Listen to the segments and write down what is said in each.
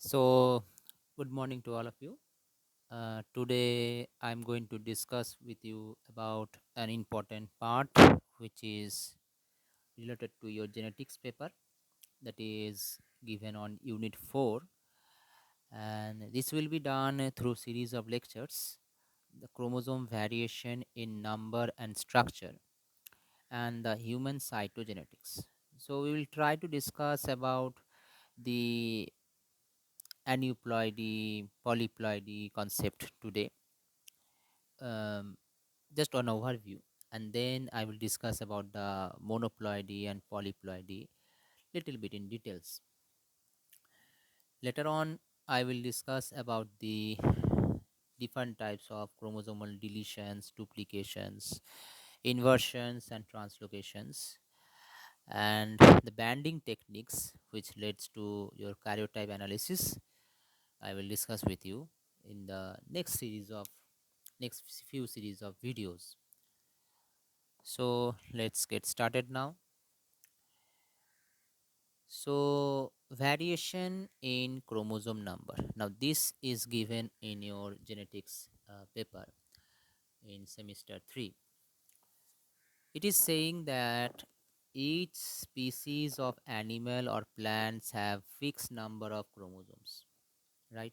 So, good morning to all of you. Today, I'm going to discuss with you about an important part which is related to your genetics paper that is given on Unit 4, and this will be done through series of lectures. The chromosome variation in number and structure and the human cytogenetics. So, we will try to discuss about the aneuploidy, polyploidy concept today, um, just an overview, and then I will discuss about the monoploidy and polyploidy little bit in details. Later on, I will discuss about the different types of chromosomal deletions, duplications, inversions, and translocations, and the banding techniques which leads to your karyotype analysis. I will discuss with you in the next few series of videos. So let's get started now. So variation in chromosome number. Now this is given in your genetics paper in semester 3. It is saying that each species of animal or plants have fixed number of chromosomes, right?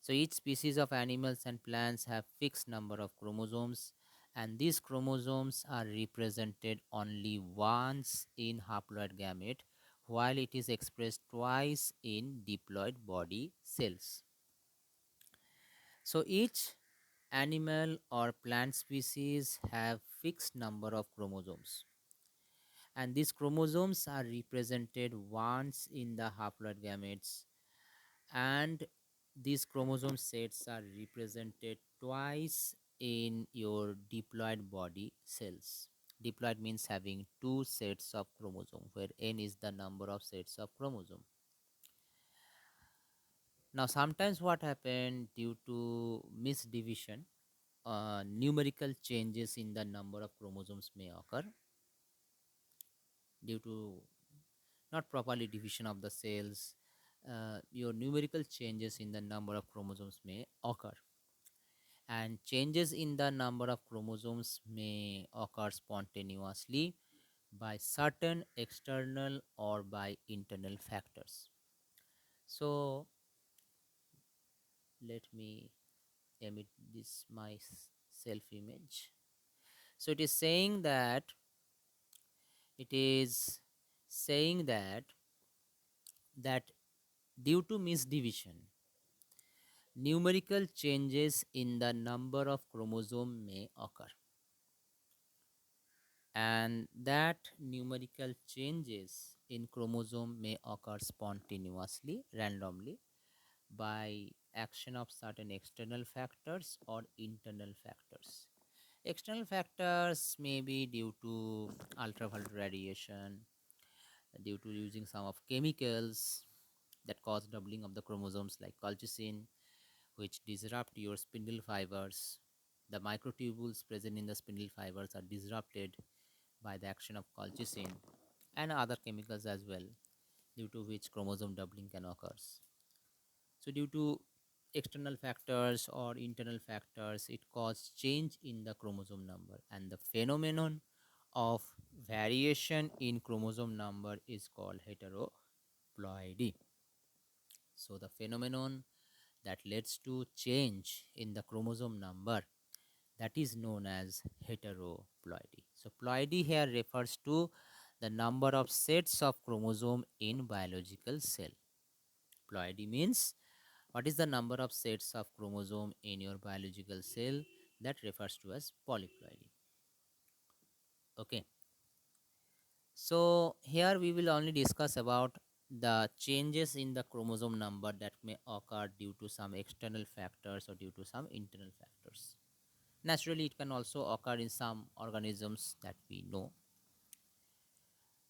So each species of animals and plants have fixed number of chromosomes, and these chromosomes are represented only once in haploid gamete, while it is expressed twice in diploid body cells. So each animal or plant species have fixed number of chromosomes, and these chromosomes are represented once in the haploid gametes, and these chromosome sets are represented twice in your diploid body cells. Diploid means having two sets of chromosome, where n is the number of sets of chromosome. Now sometimes what happen, due to misdivision, numerical changes in the number of chromosomes may occur due to not properly division of the cells. Your numerical changes in the number of chromosomes may occur, and changes in the number of chromosomes may occur spontaneously by certain external or by internal factors. So let me emit this my self image. So it is saying that due to misdivision, numerical changes in the number of chromosome may occur, and that numerical changes in chromosome may occur spontaneously, randomly, by action of certain external factors or internal factors. External factors may be due to ultraviolet radiation, due to using some of chemicals that cause doubling of the chromosomes like colchicine, which disrupt your spindle fibers. The microtubules present in the spindle fibers are disrupted by the action of colchicine and other chemicals as well, due to which chromosome doubling can occur. So due to external factors or internal factors, it causes change in the chromosome number, and the phenomenon of variation in chromosome number is called heteroploidy. So the phenomenon that leads to change in the chromosome number, that is known as heteroploidy. So ploidy here refers to the number of sets of chromosome in biological cell. Ploidy means what is the number of sets of chromosome in your biological cell, that refers to as polyploidy. Okay. So here we will only discuss about the changes in the chromosome number that may occur due to some external factors or due to some internal factors. Naturally, it can also occur in some organisms that we know.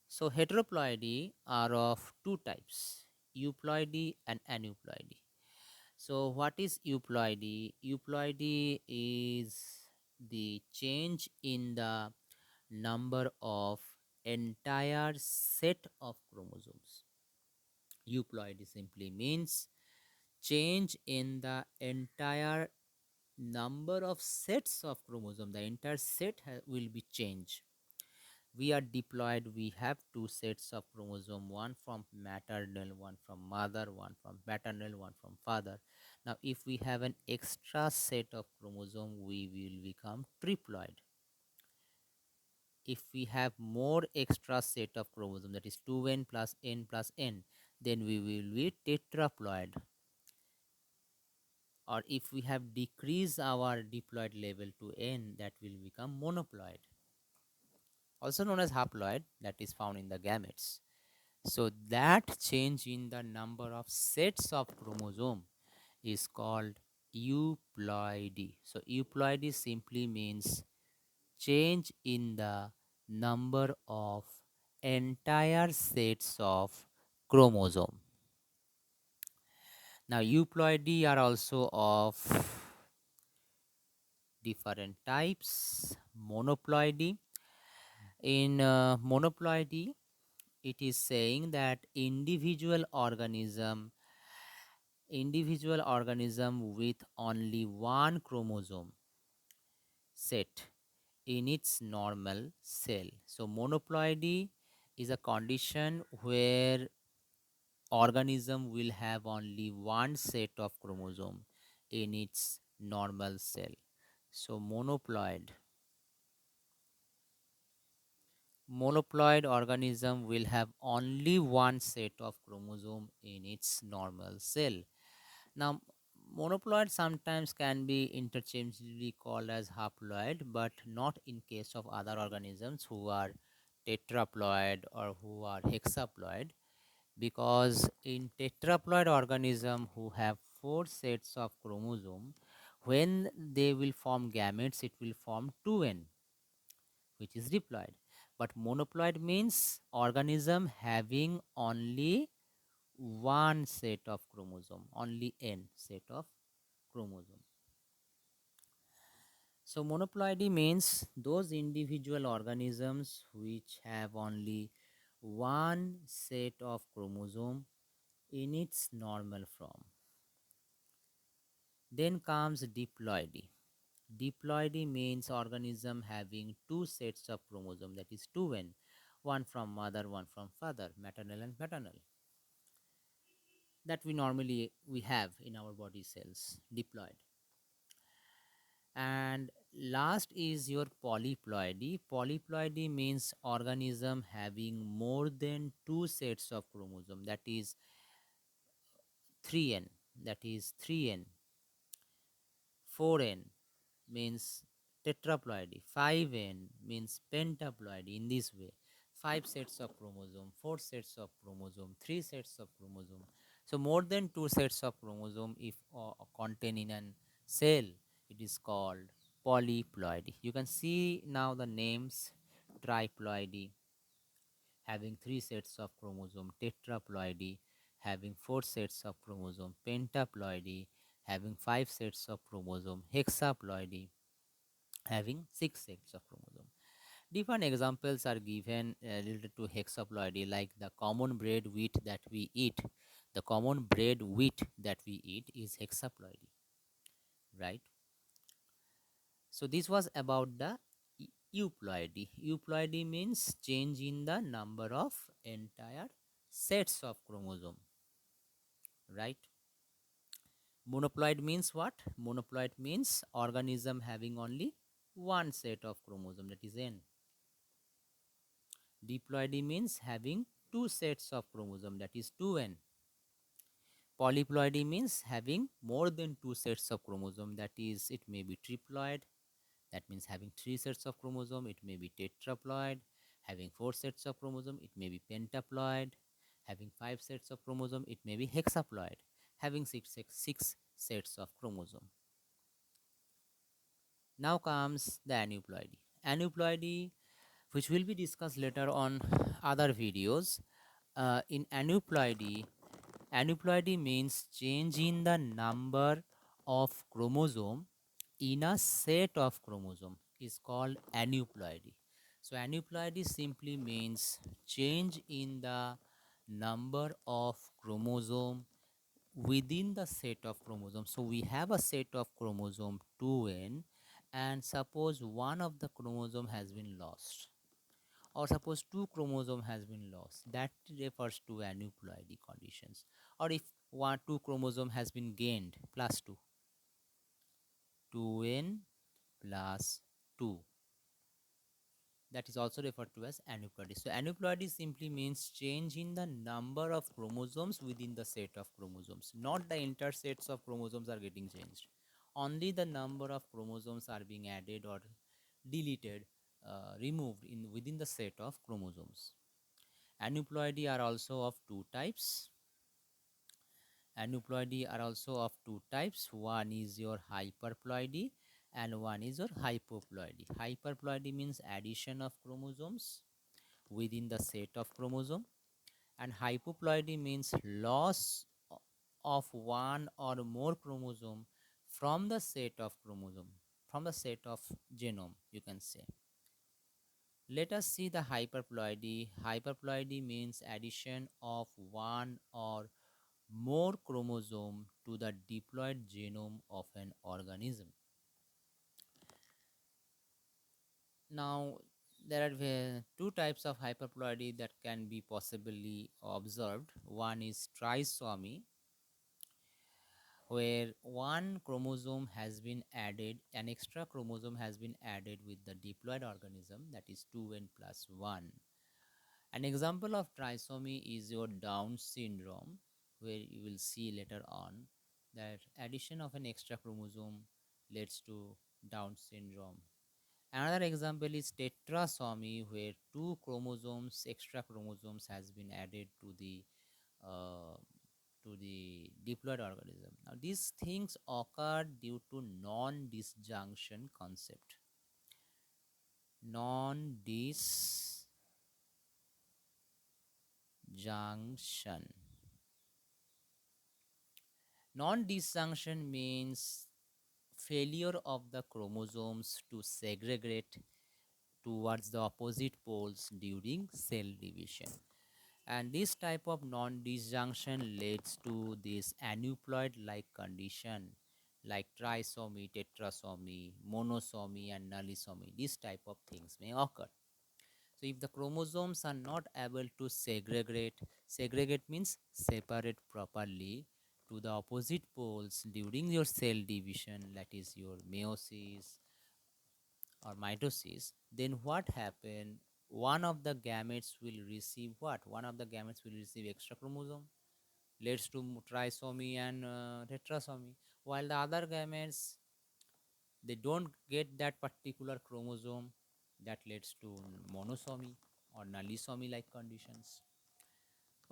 So heteroploidy are of two types, euploidy and aneuploidy. So what is euploidy? Euploidy is the change in the number of entire set of chromosomes. Euploidy simply means change in the entire number of sets of chromosome. The entire set will be changed. We are diploid, we have two sets of chromosome, one from maternal, one from mother, one from paternal, one from father. Now if we have an extra set of chromosome, we will become triploid. If we have more extra set of chromosome, that is 2n plus n plus n, then we will be tetraploid. Or if we have decreased our diploid level to n, that will become monoploid, also known as haploid, that is found in the gametes. So that change in the number of sets of chromosome is called euploidy. So euploidy simply means change in the number of entire sets of chromosome. Now euploidy are also of different types. Monoploidy. In monoploidy, it is saying that individual organism with only one chromosome set in its normal cell. So monoploidy is a condition where organism will have only one set of chromosome in its normal cell. So monoploid organism will have only one set of chromosome in its normal cell. Now, monoploid sometimes can be interchangeably called as haploid, but not in case of other organisms who are tetraploid or who are hexaploid, because in tetraploid organism who have four sets of chromosome, when they will form gametes, it will form 2n, which is diploid. But monoploid means organism having only one set of chromosome, only n set of chromosome. So monoploidy means those individual organisms which have only one set of chromosome in its normal form. Then comes diploidy. Diploidy means organism having two sets of chromosome, that is 2n, one from mother, one from father, maternal and paternal, that we have in our body cells, diploid. And last is your polyploidy. Polyploidy means organism having more than two sets of chromosome, that is 3n, that is 3n. 4n means tetraploidy, 5n means pentaploidy. In this way, 5 sets of chromosome, 4 sets of chromosome, 3 sets of chromosome. So more than 2 sets of chromosome if contained in a cell, it is called polyploidy. You can see now the names: triploidy, having 3 sets of chromosome; tetraploidy, having 4 sets of chromosome; pentaploidy, having 5 sets of chromosome; hexaploidy, having 6 sets of chromosome. Different examples are given related to hexaploidy, like the common bread wheat that we eat. The common bread wheat that we eat is hexaploidy, right? So this was about the euploidy. Euploidy means change in the number of entire sets of chromosome, right? Monoploid means what? Monoploid means organism having only one set of chromosome, that is n. Diploidy means having two sets of chromosome, that is 2n. Polyploidy means having more than two sets of chromosome, that is, it may be triploid, that means having three sets of chromosome. It may be tetraploid, having four sets of chromosome. It may be pentaploid, having five sets of chromosome. It may be hexaploid, having six sets of chromosome. Now comes the aneuploidy. Aneuploidy, which will be discussed later on other videos. In aneuploidy means change in the number of chromosome in a set of chromosome is called aneuploidy. So aneuploidy simply means change in the number of chromosome within the set of chromosomes. So we have a set of chromosome 2n, and suppose one of the chromosome has been lost, or suppose two chromosome has been lost, that refers to aneuploidy conditions. Or if one two chromosome has been gained, plus 2, 2n plus 2, that is also referred to as aneuploidy. So aneuploidy simply means change in the number of chromosomes within the set of chromosomes. Not the entire sets of chromosomes are getting changed. Only the number of chromosomes are being added or deleted, removed in within the set of chromosomes. Aneuploidy are also of two types. Aneuploidy are also of two types. One is your hyperploidy and one is your hypoploidy. Hyperploidy means addition of chromosomes within the set of chromosome, and hypoploidy means loss of one or more chromosome from the set of chromosome, from the set of genome, you can say. Let us see the hyperploidy. Hyperploidy means addition of one or more chromosome to the diploid genome of an organism. Now, there are two types of hyperploidy that can be possibly observed. One is trisomy, where one chromosome has been added, an extra chromosome has been added with the diploid organism, that is 2n plus 1. An example of trisomy is your Down syndrome, where you will see later on that addition of an extra chromosome leads to Down syndrome. Another example is tetrasomy, where two chromosomes, extra chromosomes, has been added uh, to the diploid organism. Now, these things occur due to non-disjunction concept. Non-disjunction. Non-disjunction means failure of the chromosomes to segregate towards the opposite poles during cell division. And this type of non-disjunction leads to this aneuploid-like condition like trisomy, tetrasomy, monosomy, and nullisomy. These type of things may occur. So if the chromosomes are not able to segregate means separate properly to the opposite poles during your cell division, that is your meiosis or mitosis, then what happen? One of the gametes will receive what? One of the gametes will receive extra chromosome, leads to trisomy and tetrasomy, while the other gametes, they don't get that particular chromosome, that leads to monosomy or nullisomy like conditions.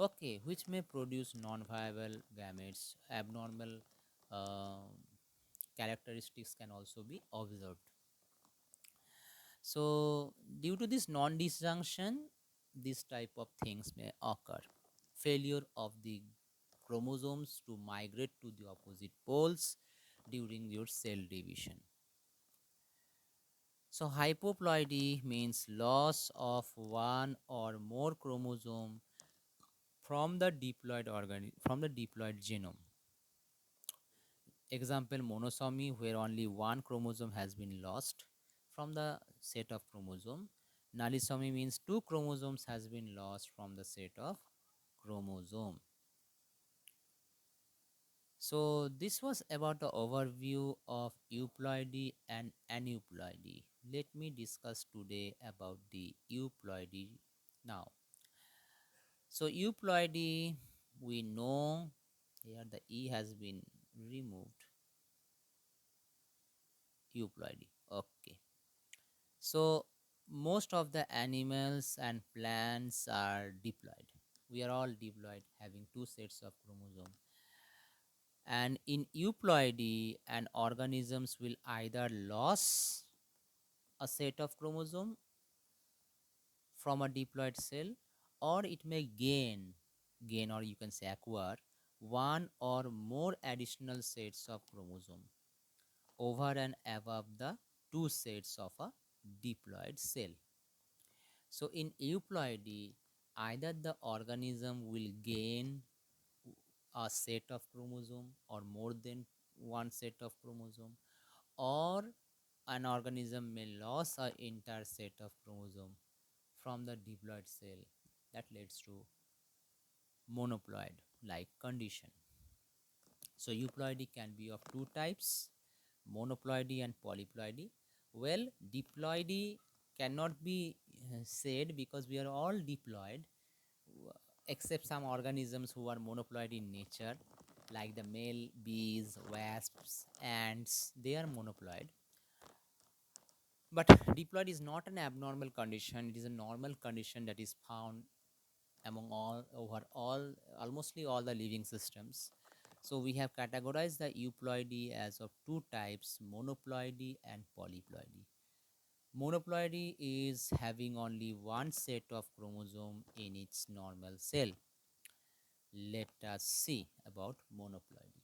Okay, which may produce non-viable gametes. Abnormal uh, characteristics can also be observed. So due to this non-disjunction, this type of things may occur. Failure of the chromosomes to migrate to the opposite poles during your cell division. So hypoploidy means loss of one or more chromosome from the diploid genome. Example, monosomy, where only one chromosome has been lost from the set of chromosome. Nullisomy means two chromosomes has been lost from the set of chromosome. So this was about the overview of euploidy and aneuploidy. Let me discuss today about the euploidy now. So euploidy, we know here the E has been removed. Euploidy. Okay. So most of the animals and plants are diploid. We are all diploid, having two sets of chromosome. And in euploidy, an organisms will either lose a set of chromosome from a diploid cell, or it may gain, or you can say acquire one or more additional sets of chromosome over and above the two sets of a diploid cell. So in euploidy, either the organism will gain a set of chromosome or more than one set of chromosome, or an organism may lose an entire set of chromosome from the diploid cell. That leads to monoploid like condition. So euploidy can be of two types, monoploidy and polyploidy. Well, diploidy cannot be said because we are all diploid, except some organisms who are monoploid in nature, like the male bees, wasps, ants. They are monoploid. But diploid is not an abnormal condition. It is a normal condition that is found among all over all almostly all the living systems. So we have categorized the euploidy as of two types, monoploidy and polyploidy. Monoploidy is having only one set of chromosome in its normal cell. Let us see about monoploidy.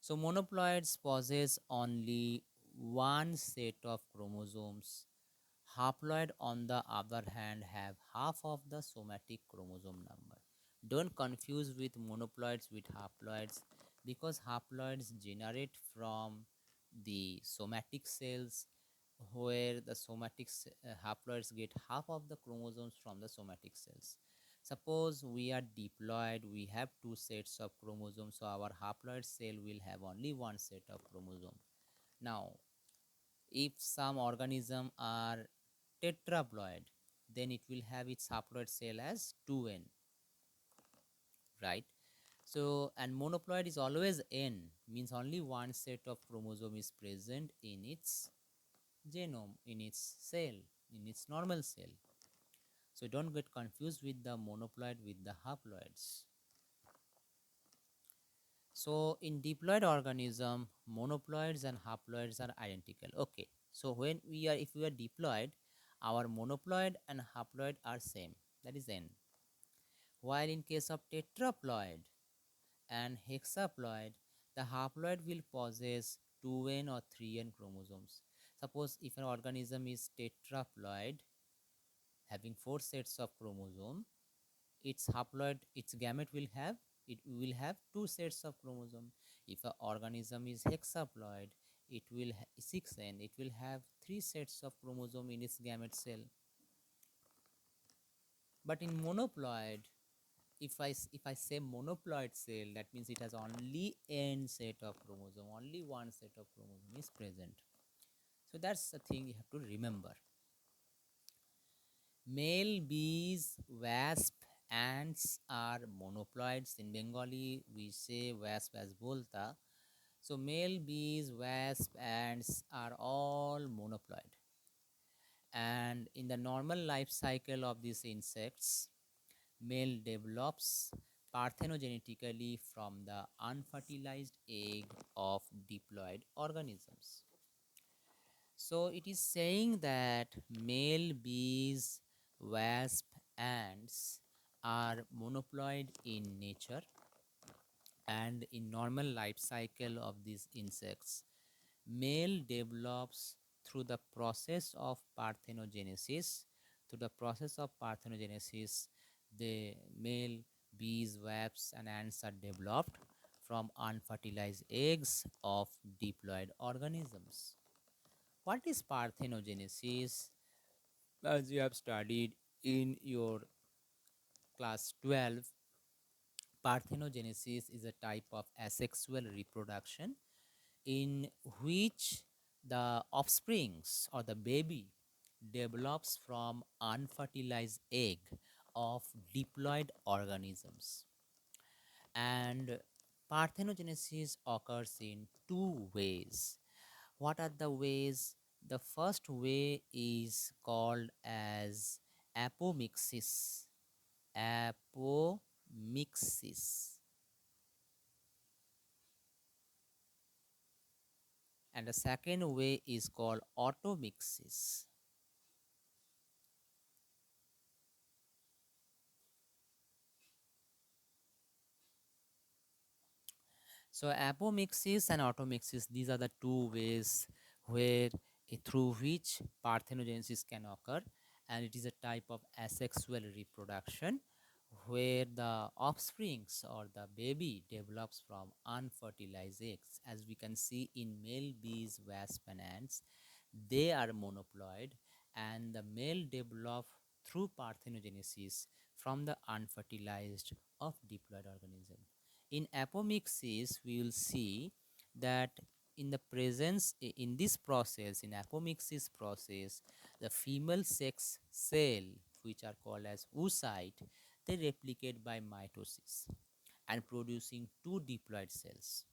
So monoploids possess only one set of chromosomes. Haploid, on the other hand, have half of the somatic chromosome number. Don't confuse with monoploids with haploids, because haploids generate from the somatic cells, where the somatic haploids get half of the chromosomes from the somatic cells. Suppose we are diploid, we have two sets of chromosomes, so our haploid cell will have only one set of chromosome. Now, if some organism are tetraploid, then it will have its haploid cell as 2n, right? So, and monoploid is always n, means only one set of chromosome is present in its genome, in its cell, in its normal cell. So don't get confused with the monoploid with the haploids. So in diploid organism, monoploids and haploids are identical. Okay. So when we are, if we are diploid, our monoploid and haploid are same. That is n. While in case of tetraploid and hexaploid, the haploid will possess 2n or 3n chromosomes. Suppose if an organism is tetraploid, having 4 sets of chromosome, its haploid, its gamete will have, it will have 2 sets of chromosome. If an organism is hexaploid, it will 6n, it will have 3 sets of chromosome in its gamete cell. But in monoploid, if I say monoploid cell, that means it has only n set of chromosome, only one set of chromosome is present. So that's the thing you have to remember. Male bees, wasp, ants are monoploids. In Bengali, we say wasp as bolta. So male bees, wasp, ants are all monoploid. And in the normal life cycle of these insects, male develops parthenogenetically from the unfertilized egg of diploid organisms. So it is saying that male bees, wasp, ants are monoploid in nature, and in normal life cycle of these insects, male develops through the process of parthenogenesis. Through the process of parthenogenesis, the male bees, wasps, and ants are developed from unfertilized eggs of diploid organisms. What is parthenogenesis? As you have studied in your class 12, parthenogenesis is a type of asexual reproduction in which the offsprings or the baby develops from unfertilized egg of diploid organisms. And parthenogenesis occurs in two ways. What are the ways? The first way is called as apomixis. Apomixis. And the second way is called automixis. So apomixis and automixis, these are the two ways where through which parthenogenesis can occur, and it is a type of asexual reproduction where the offsprings or the baby develops from unfertilized eggs. As we can see in male bees, wasps, and ants, they are monoploid, and the male develop through parthenogenesis from the unfertilized of diploid organism. In apomixis, we will see that in the presence in this process, in apomixis process, the female sex cell, which are called as oocyte, they replicate by mitosis and producing two diploid cells.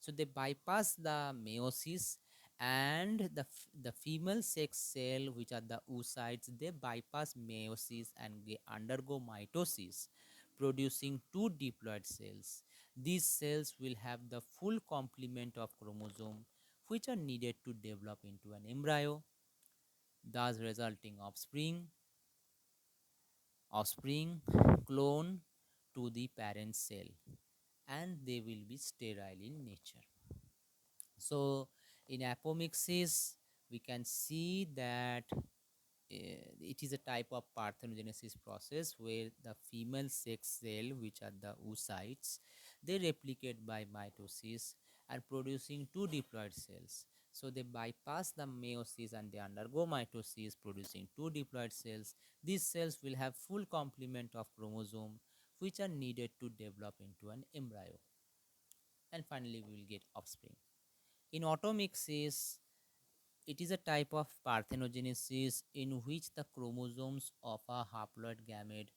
So they bypass the meiosis, and the female sex cell, which are the oocytes, they bypass meiosis and they undergo mitosis, producing two diploid cells. These cells will have the full complement of chromosome which are needed to develop into an embryo, thus resulting offspring clone to the parent cell, and they will be sterile in nature. So in apomixis, we can see that it is a type of parthenogenesis process where the female sex cell, which are the oocytes, they replicate by mitosis and producing two diploid cells. So they bypass the meiosis and they undergo mitosis, producing two diploid cells. These cells will have full complement of chromosome which are needed to develop into an embryo, and finally we will get offspring. In automixis, it is a type of parthenogenesis in which the chromosomes of a haploid gamete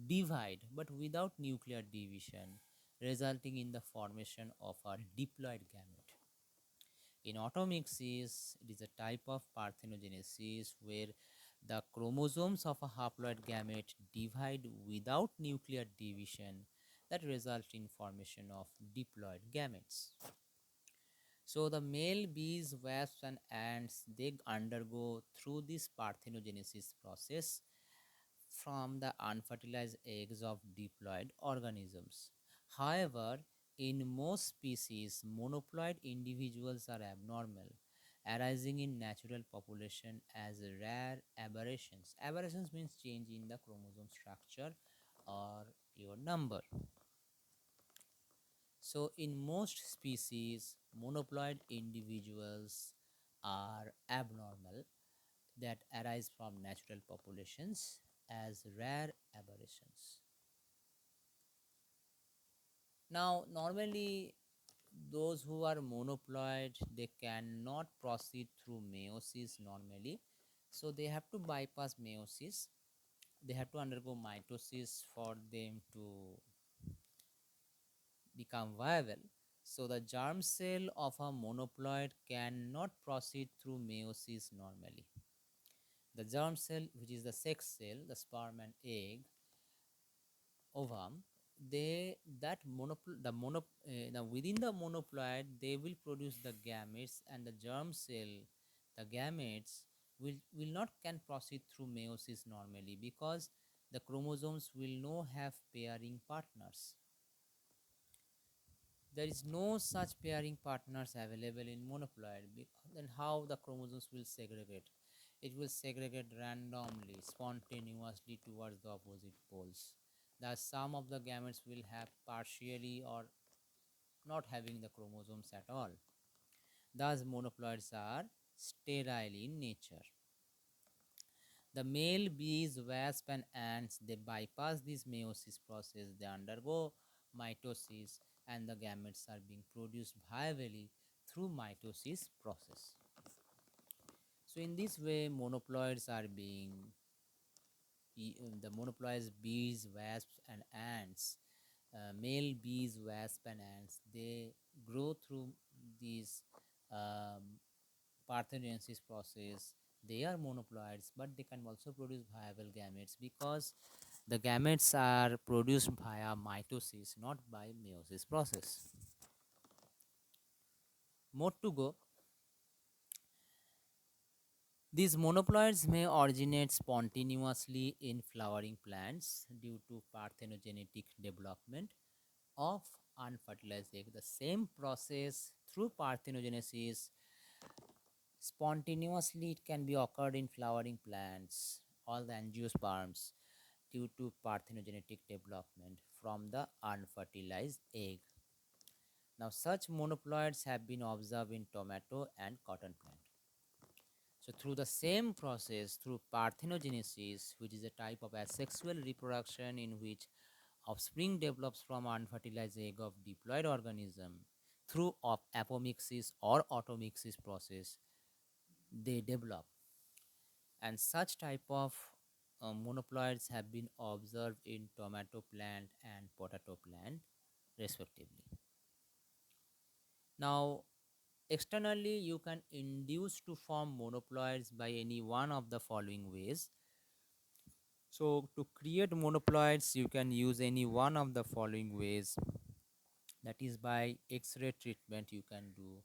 divide but without nuclear division, resulting in the formation of a diploid gamete. In automixis, it is a type of parthenogenesis where the chromosomes of a haploid gamete divide without nuclear division that result in formation of diploid gametes. So the male bees, wasps, and ants, they undergo through this parthenogenesis process from the unfertilized eggs of diploid organisms. However, in most species, monoploid individuals are abnormal, arising in natural population as rare aberrations. Aberrations means change in the chromosome structure or your number. So, in most species, monoploid individuals are abnormal that arise from natural populations as rare aberrations. Now, normally, those who are monoploid, they cannot proceed through meiosis normally, so they have to bypass meiosis. They have to undergo mitosis for them to become viable. So the germ cell of a monoploid cannot proceed through meiosis normally. The germ cell, which is the sex cell, the sperm and egg, ovum, they that monopl the mono now within the monoploid they will produce the gametes, and the germ cell, the gametes will not can proceed through meiosis normally because the chromosomes will not have pairing partners. There is no such pairing partners available in monoploid. Then how the chromosomes will segregate? It will segregate randomly, spontaneously towards the opposite poles. Thus, some of the gametes will have partially or not having the chromosomes at all. Thus, monoploids are sterile in nature. The male bees, wasps, and ants, they bypass this meiosis process. They undergo mitosis, and the gametes are being produced viably through mitosis process. So in this way, monoploids are being the monoploids bees, wasps, and ants. Male bees, wasps, and ants, they grow through these um, parthenogenesis process. They are monoploids, but they can also produce viable gametes because the gametes are produced via mitosis, not by meiosis process. More to go, these monoploids may originate spontaneously in flowering plants due to parthenogenetic development of unfertilized egg. The same process through parthenogenesis spontaneously it can be occurred in flowering plants, all the angiosperms. due to parthenogenetic development from the unfertilized egg. Now, such monoploids have been observed in tomato and cotton plant. So, through the same process, through parthenogenesis, which is a type of asexual reproduction in which offspring develops from unfertilized egg of diploid organism, through apomixis or automixis process, they develop, and such type of monoploids have been observed in tomato plant and potato plant respectively. Now, externally, you can induce to form monoploids by any one of the following ways. So, to create monoploids, you can use any one of the following ways. That is by X-ray treatment you can do,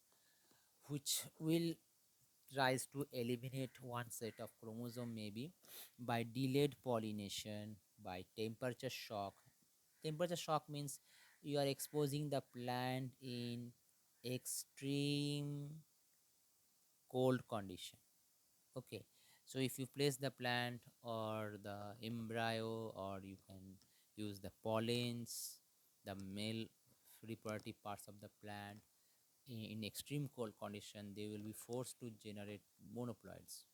which will tries to eliminate one set of chromosome, maybe by delayed pollination, by temperature shock. Temperature shock means you are exposing the plant in extreme cold condition. Okay, so if you place the plant or the embryo, or you can use the pollens, the male reproductive parts of the plant in extreme cold condition, they will be forced to generate monoploids.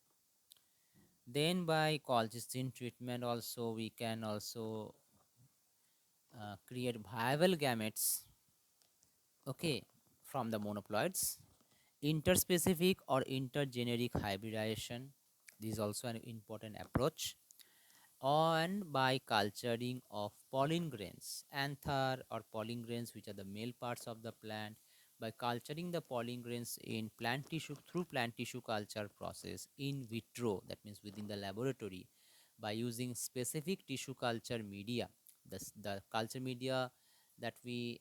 Then by colchicine treatment also we can also create viable gametes, okay, from the monoploids. Interspecific or intergeneric hybridization, this is also an important approach. And by culturing of pollen grains, anther or pollen grains, which are the male parts of the plant, by culturing the pollen grains in plant tissue through plant tissue culture process in vitro, that means within the laboratory, by using specific tissue culture media. The culture media that we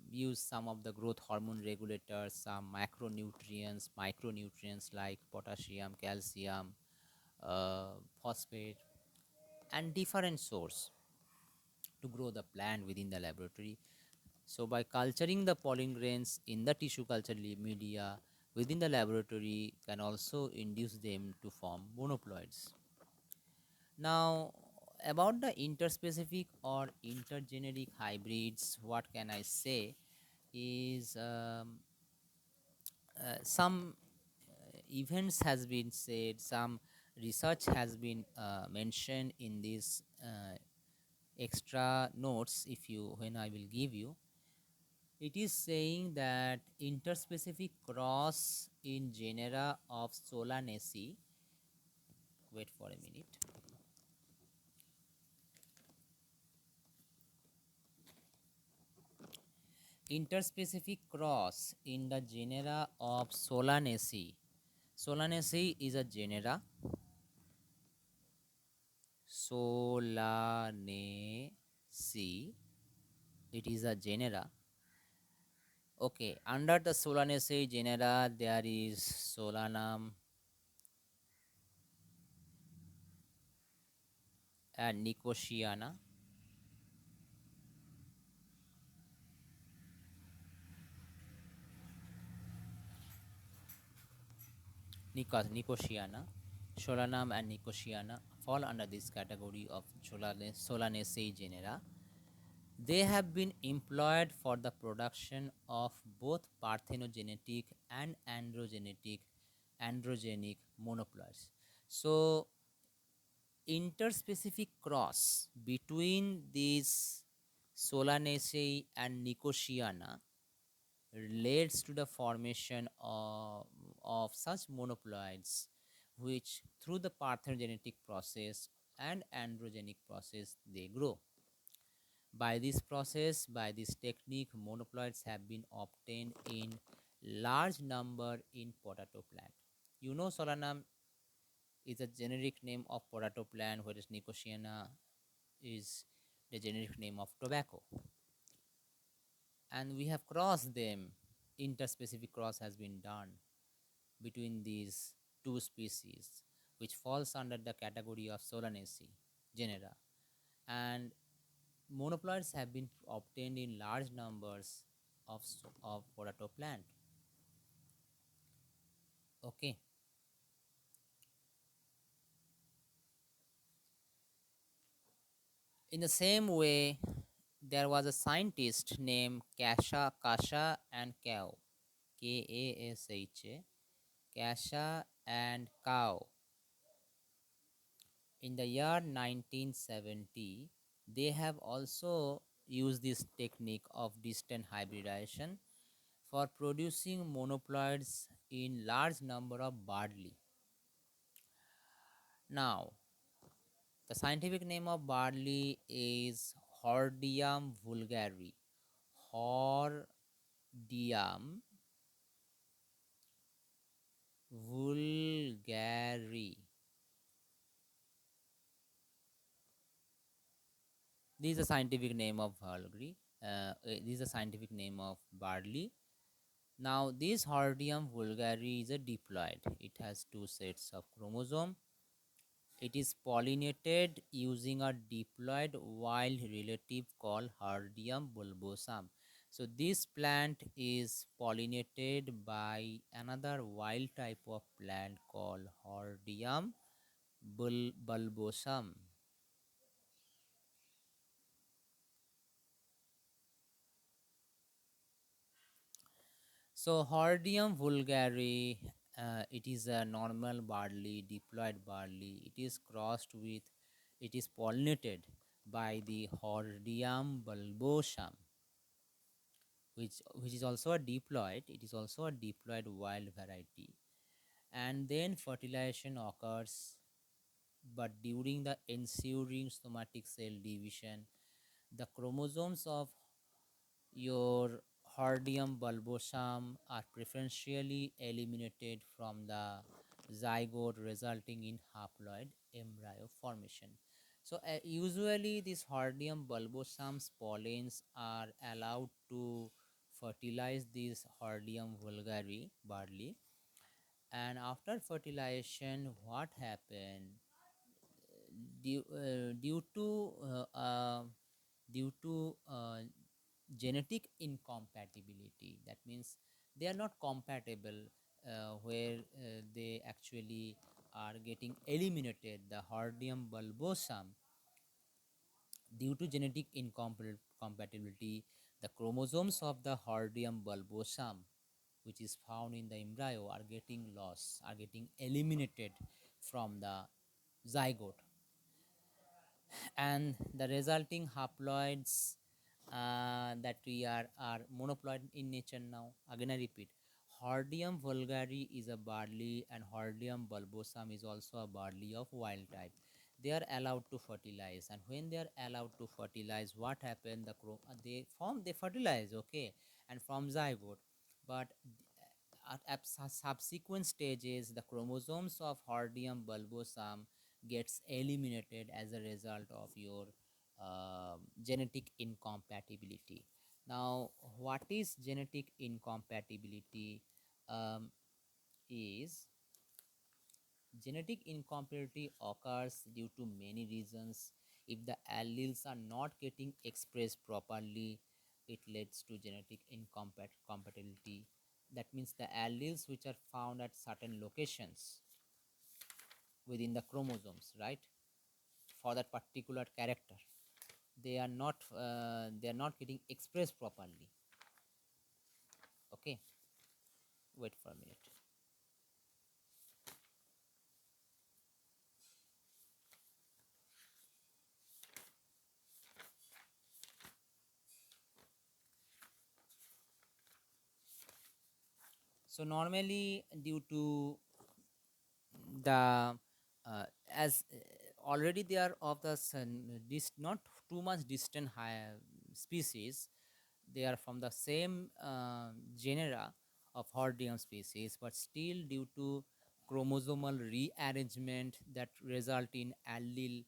use some of the growth hormone regulators, some macronutrients, micronutrients like potassium, calcium, phosphate, and different source to grow the plant within the laboratory. So by culturing the pollen grains in the tissue culture media within the laboratory can also induce them to form monoploids. Now, about the interspecific or intergeneric hybrids, what can I say is some events has been said, some research has been mentioned in this extra notes. If you, when I will give you, it is saying that interspecific cross in genera of Solanaceae, wait for a minute, interspecific cross in the genera of Solanaceae. Solanaceae is a genera. Solanaceae, it is a genera. Okay, under the Solanaceae genera there is Solanum and Nicotiana. Nicotiana, Solanum and Nicotiana fall under this category of Solanaceae genera. They have been employed for the production of both parthenogenetic and androgenic monoploids. So, interspecific cross between these Solanaceae and Nicotiana leads to the formation of such monoploids, which through the parthenogenetic process and androgenic process they grow. By this process, by this technique, monoploids have been obtained in large number in potato plant. You know, Solanum is a generic name of potato plant, whereas Nicotiana is the generic name of tobacco. And we have crossed them. Interspecific cross has been done between these two species, which falls under the category of Solanaceae genera. And monoploids have been obtained in large numbers of potato plant. Okay. In the same way, there was a scientist named Kasha and Cow, Kasha, Kasha and Cow. In the year 1970, they have also used this technique of distant hybridization for producing monoploids in large number of barley. Now, the scientific name of barley is Hordeum vulgare. Hordeum vulgare. This is the scientific name of vulgare. This is the scientific name of barley. Now, this Hordeum vulgare is a diploid. It has two sets of chromosome. It is pollinated using a diploid wild relative called Hordeum bulbosum. So this plant is pollinated by another wild type of plant called Hordeum bulbosum. So Hordeum vulgare, it is a normal barley, diploid barley. It is pollinated by the Hordeum bulbosum, which is also a diploid. It is also a diploid wild variety. And then fertilization occurs, but during the ensuing somatic cell division, the chromosomes of your Hordeum bulbosum are preferentially eliminated from the zygote, resulting in haploid embryo formation. So usually these Hordeum bulbosum's pollens are allowed to fertilize this Hordeum vulgare barley, and after fertilization what happened, due, uh, due to uh, uh, due to genetic incompatibility, that means they are not compatible, where they actually are getting eliminated, the Hordeum bulbosum. Due to genetic incompatibility, the chromosomes of the Hordeum bulbosum, which is found in the embryo, are getting lost, are getting eliminated from the zygote, and the resulting haploids that we are monoploid in nature. Now again I repeat, Hordeum vulgare is a barley and Hordeum bulbosum is also a barley of wild type. They are allowed to fertilize, and when they are allowed to fertilize, what happened, they fertilize, okay, and from zygote, but at subsequent stages the chromosomes of Hordeum bulbosum gets eliminated as a result of your genetic incompatibility. Now, what is genetic incompatibility? Um, is Genetic incompatibility occurs due to many reasons. If the alleles are not getting expressed properly, it leads to genetic incompatibility. That means the alleles which are found at certain locations within the chromosomes, right, for that particular character, they are not getting expressed properly. Okay, wait for a minute. So normally due to the as already they are of the this not too much distant high species, they are from the same genera of Hordeum species, but still due to chromosomal rearrangement that result in allele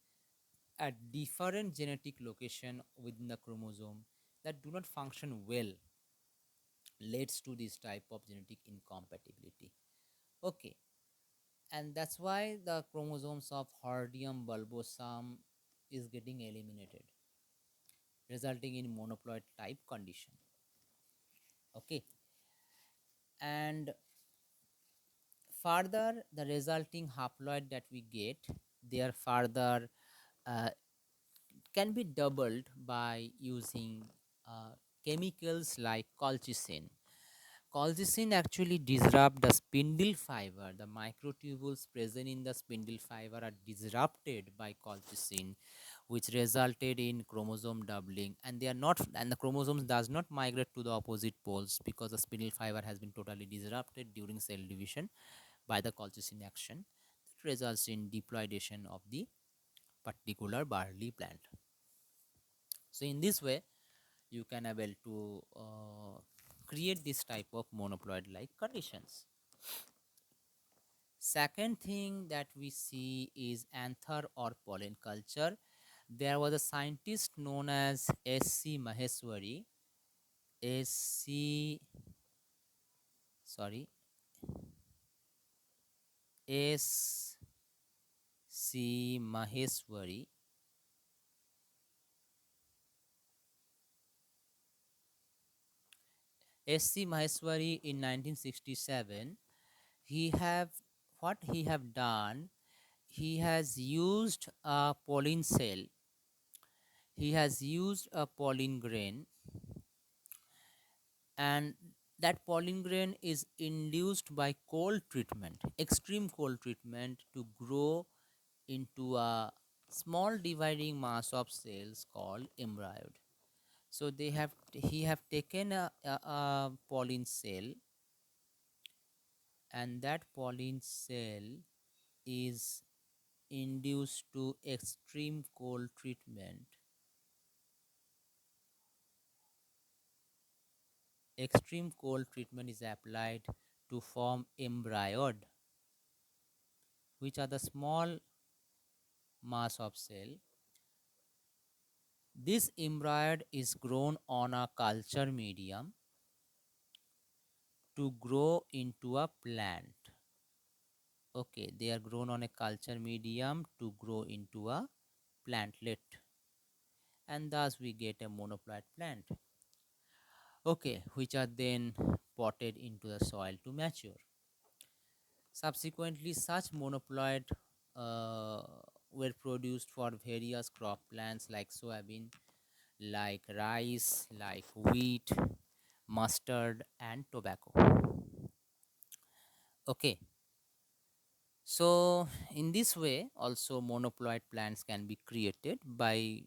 at different genetic location within the chromosome that do not function well, leads to this type of genetic incompatibility. Okay, and that's why the chromosomes of Hordeum bulbosum is getting eliminated, resulting in monoploid type condition. Okay, and further the resulting haploid that we get, they are further uh, can be doubled by using uh, chemicals like colchicine. Colchicine actually disrupt the spindle fiber. The microtubules present in the spindle fiber are disrupted by colchicine, which resulted in chromosome doubling, and they are not, and the chromosomes does not migrate to the opposite poles because the spindle fiber has been totally disrupted during cell division by the colchicine action that results in diploidation of the particular barley plant. So in this way you can able to create this type of monoploid like conditions. Second thing that we see is anther or pollen culture. There was a scientist known as S.C. Maheswari. S.C. Sorry, S.C. Maheswari. S.C. Maheswari in 1967. He have what he have done. He has used a pollen cell. He has used a pollen grain, and that pollen grain is induced by cold treatment, extreme cold treatment, to grow into a small dividing mass of cells called embryode. So he have taken a pollen cell, and that pollen cell is induced to extreme cold treatment. Extreme cold treatment is applied to form embryode, which are the small mass of cell. This embryode is grown on a culture medium to grow into a plant. Okay, they are grown on a culture medium to grow into a plantlet, and thus we get a monoploid plant. Okay, which are then potted into the soil to mature. Subsequently, such monoploid uh, were produced for various crop plants like soybean, like rice, like wheat, mustard, and tobacco. Okay, so in this way, also monoploid plants can be created by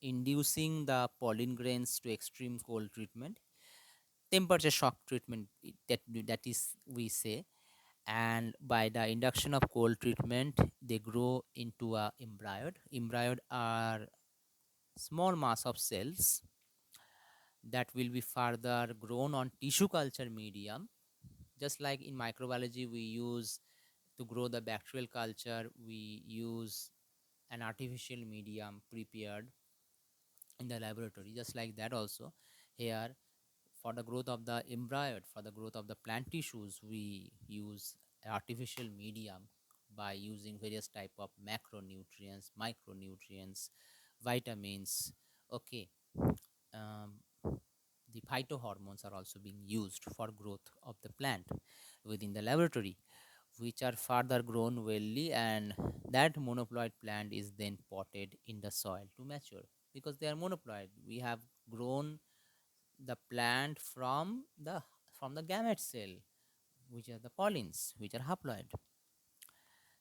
inducing the pollen grains to extreme cold treatment, temperature shock treatment, that is we say, and by the induction of cold treatment they grow into a embryode. Embryode are small mass of cells that will be further grown on tissue culture medium. Just like in microbiology we use to grow the bacterial culture, we use an artificial medium prepared in the laboratory. Just like that also here, for the growth of the embryode, for the growth of the plant tissues, we use artificial medium by using various type of macronutrients, micronutrients, vitamins. Okay, um, the phytohormones are also being used for growth of the plant within the laboratory, which are further grown wellly, and that monoploid plant is then potted in the soil to mature. Because they are monoploid, we have grown the plant from the gamete cell, which are the pollens, which are haploid.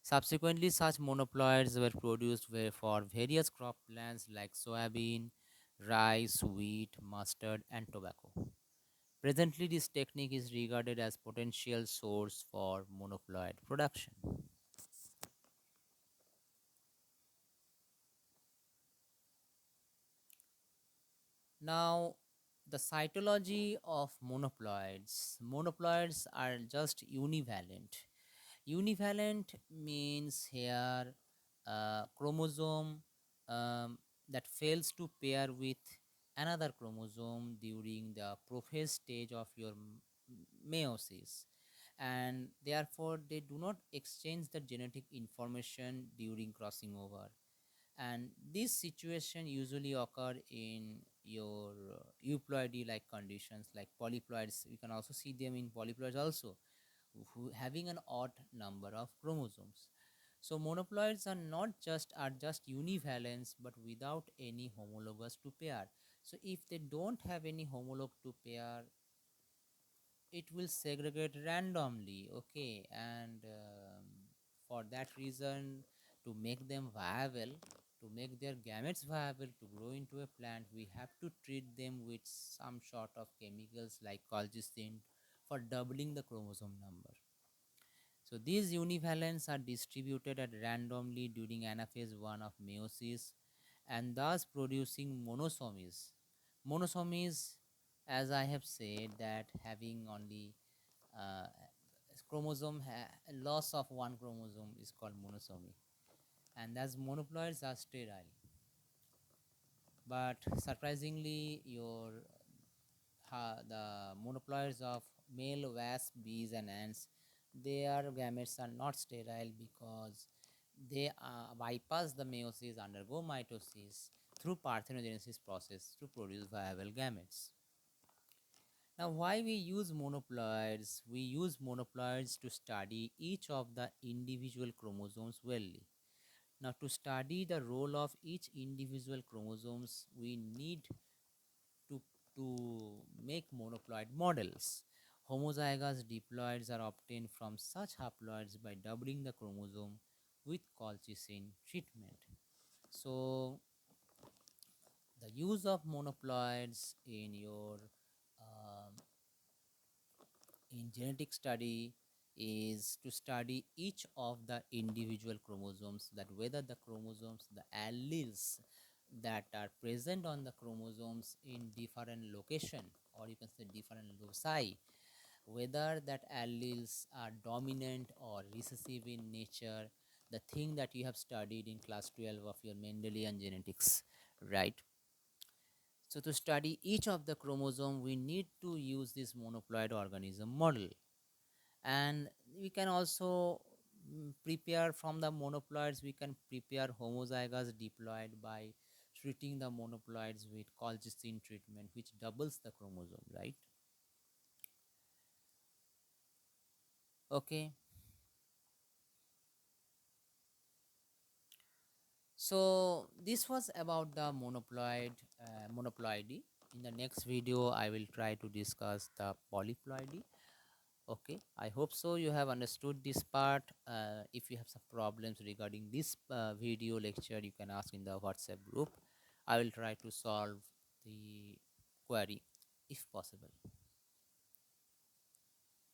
Subsequently, such monoploids were produced for various crop plants like soybean, rice, wheat, mustard, and tobacco. Presently, this technique is regarded as potential source for monoploid production. Now, the cytology of monoploids. Monoploids are just univalent. Univalent means here chromosome um, that fails to pair with another chromosome during the prophase stage of your meiosis, and therefore they do not exchange the genetic information during crossing over. And this situation usually occur in your euploidy like conditions like polyploids. We can also see them in polyploids also, who having an odd number of chromosomes. So monoploids are just univalents but without any homologous to pair. So if they don't have any homolog to pair, it will segregate randomly. Okay, and for that reason, to make them viable, to make their gametes viable to grow into a plant, we have to treat them with some sort of chemicals like colchicine for doubling the chromosome number. So these univalents are distributed at randomly during anaphase 1 of meiosis and thus producing monosomies. Monosomies, as I have said, that having only uh, loss of one chromosome is called monosomy, and as monoploids are sterile. But surprisingly, the monoploids of male wasp, bees, and ants, their gametes are not sterile because they bypass the meiosis, undergo mitosis through parthenogenesis process to produce viable gametes. Now, why we use monoploids? We use monoploids to study each of the individual chromosomes well. Now, to study the role of each individual chromosomes, we need to, to make monoploid models. Homozygous diploids are obtained from such haploids by doubling the chromosome with colchicine treatment. So, the use of monoploids um, in genetic study is to study each of the individual chromosomes, that whether the chromosomes, the alleles that are present on the chromosomes in different location, or you can say different loci, whether that alleles are dominant or recessive in nature, the thing that you have studied in class 12 of your Mendelian genetics, right? So to study each of the chromosome, we need to use this monoploid organism model. And we can also prepare from the monoploids, we can prepare homozygous diploid by treating the monoploids with colchicine treatment, which doubles the chromosome, right? Okay, so this was about the monoploidy. In the next video I will try to discuss the polyploidy. Okay, I hope so you have understood this part. If you have some problems regarding this video lecture, you can ask in the WhatsApp group. I will try to solve the query if possible.